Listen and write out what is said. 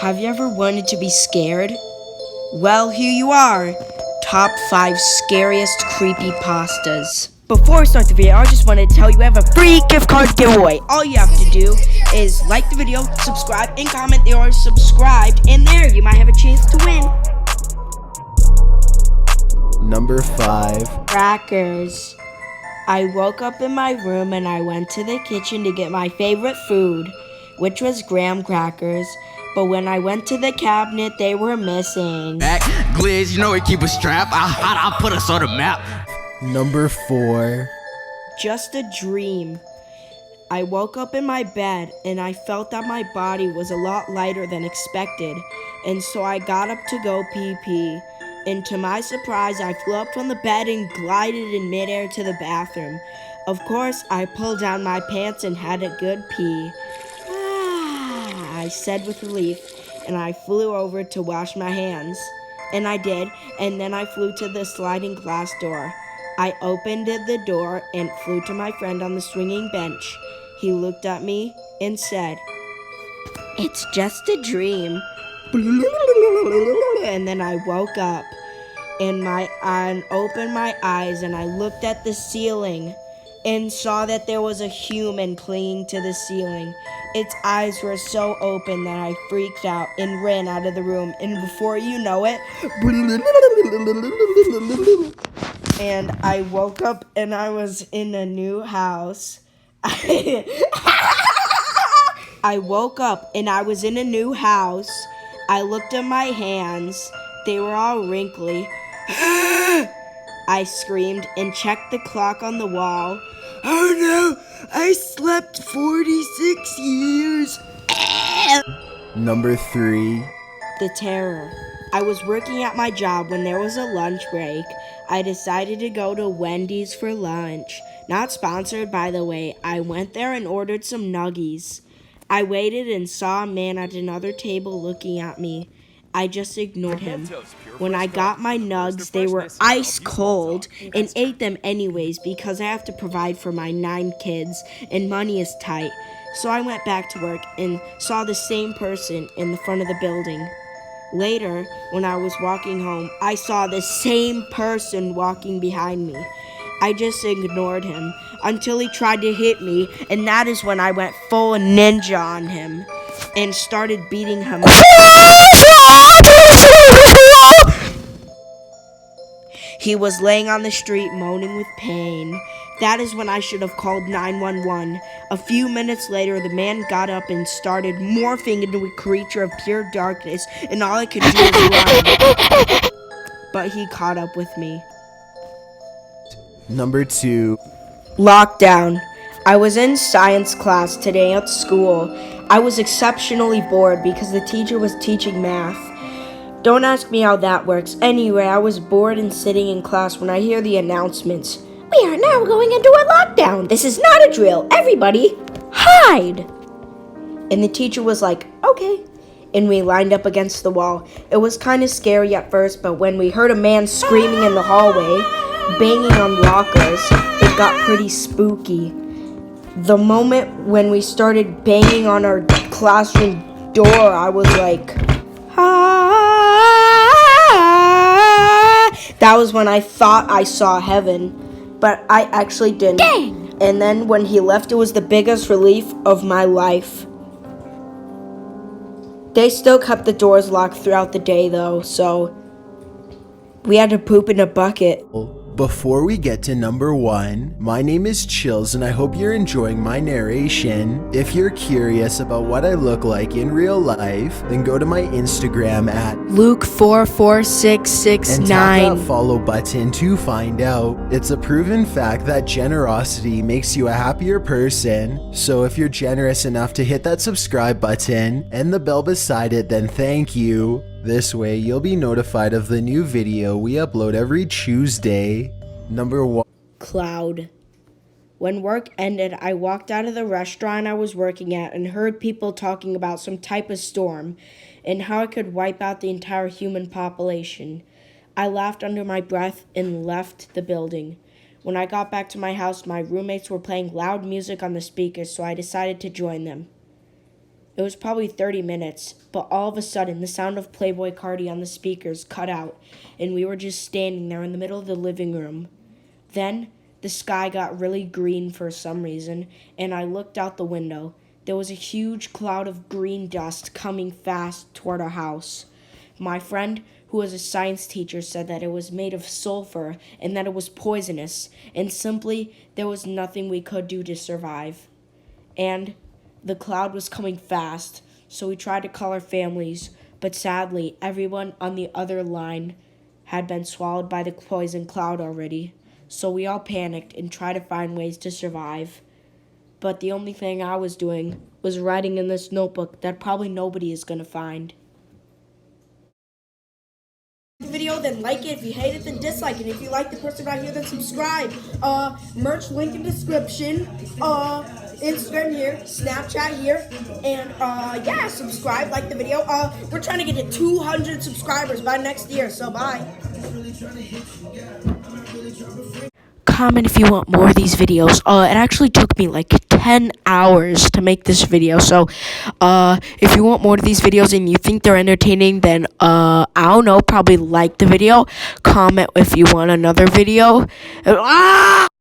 Have you ever wanted to be scared? Well, here you are. Top 5 scariest creepypastas. Before I start the video, I just want to tell you I have a free gift card giveaway. All you have to do is like the video, subscribe, and comment that you are subscribed. And there, you might have a chance to win. Number 5. Crackers. I woke up in my room and I went to the kitchen to get my favorite food, which was graham crackers. But when I went to the cabinet, they were missing. Gliz, you know we keep a strap. I'll put us on the map. Number 4. Just a dream. I woke up in my bed and I felt that my body was a lot lighter than expected. And so I got up to go pee-pee. And to my surprise, I flew up from the bed and glided in midair to the bathroom. Of course, I pulled down my pants and had a good pee. I said with relief, and I flew over to wash my hands. And I did, and then I flew to the sliding glass door. I opened the door and flew to my friend on the swinging bench. He looked at me and said, "It's just a dream." And then I woke up and opened my eyes and I looked at the ceiling and saw that there was a human clinging to the ceiling. Its eyes were so open that I freaked out and ran out of the room. And before you know it, and I woke up and I was in a new house. I woke up and I was in a new house. I looked at my hands. They were all wrinkly. I screamed and checked the clock on the wall. Oh no! I slept 46 years! Number 3. The terror. I was working at my job when there was a lunch break. I decided to go to Wendy's for lunch. Not sponsored, by the way. I went there and ordered some nuggies. I waited and saw a man at another table looking at me. I just ignored him. When I got my nugs, they were ice cold and ate them anyways because I have to provide for my 9 kids and money is tight. So I went back to work and saw the same person in the front of the building. Later, when I was walking home, I saw the same person walking behind me. I just ignored him until he tried to hit me, and that is when I went full ninja on him and started beating him up. He was laying on the street moaning with pain. That is when I should have called 911. A few minutes later, the man got up and started morphing into a creature of pure darkness, and all I could do was run. But he caught up with me. Number 2. Lockdown. I was in science class today at school. I was exceptionally bored because the teacher was teaching math. Don't ask me how that works. Anyway, I was bored and sitting in class when I hear the announcements. We are now going into a lockdown. This is not a drill. Everybody, hide. And the teacher was like, okay. And we lined up against the wall. It was kind of scary at first, but when we heard a man screaming in the hallway, banging on lockers, it got pretty spooky. The moment when we started banging on our classroom door, I was like, that was when I thought I saw heaven, but I actually didn't. Dang! And then when he left, it was the biggest relief of my life. They still kept the doors locked throughout the day though, so we had to poop in a bucket. Before we get to number 1, my name is Chills and I hope you're enjoying my narration. If you're curious about what I look like in real life, then go to my Instagram at Luke44669 and tap that follow button to find out. It's a proven fact that generosity makes you a happier person. So if you're generous enough to hit that subscribe button and the bell beside it, then thank you. This way, you'll be notified of the new video we upload every Tuesday. Number 1. Cloud. When work ended, I walked out of the restaurant I was working at and heard people talking about some type of storm and how it could wipe out the entire human population. I laughed under my breath and left the building. When I got back to my house, my roommates were playing loud music on the speakers, so I decided to join them. It was probably 30 minutes, but all of a sudden the sound of Playboy Cardi on the speakers cut out, and we were just standing there in the middle of the living room. Then the sky got really green for some reason, and I looked out the window. There was a huge cloud of green dust coming fast toward our house. My friend, who was a science teacher, said that it was made of sulfur and that it was poisonous, and simply there was nothing we could do to survive. And the cloud was coming fast, so we tried to call our families, but sadly, everyone on the other line had been swallowed by the poison cloud already. So we all panicked and tried to find ways to survive. But the only thing I was doing was writing in this notebook that probably nobody is going to find. The video, then like it. If you hate it, then dislike it. If you like the person right here, then subscribe. Merch link in description. Instagram here, Snapchat here, and yeah, subscribe, like the video. We're trying to get to 200 subscribers by next year, so bye. Comment if you want more of these videos. It actually took me like 10 hours to make this video, so if you want more of these videos and you think they're entertaining, then I don't know, probably like the video. Comment if you want another video.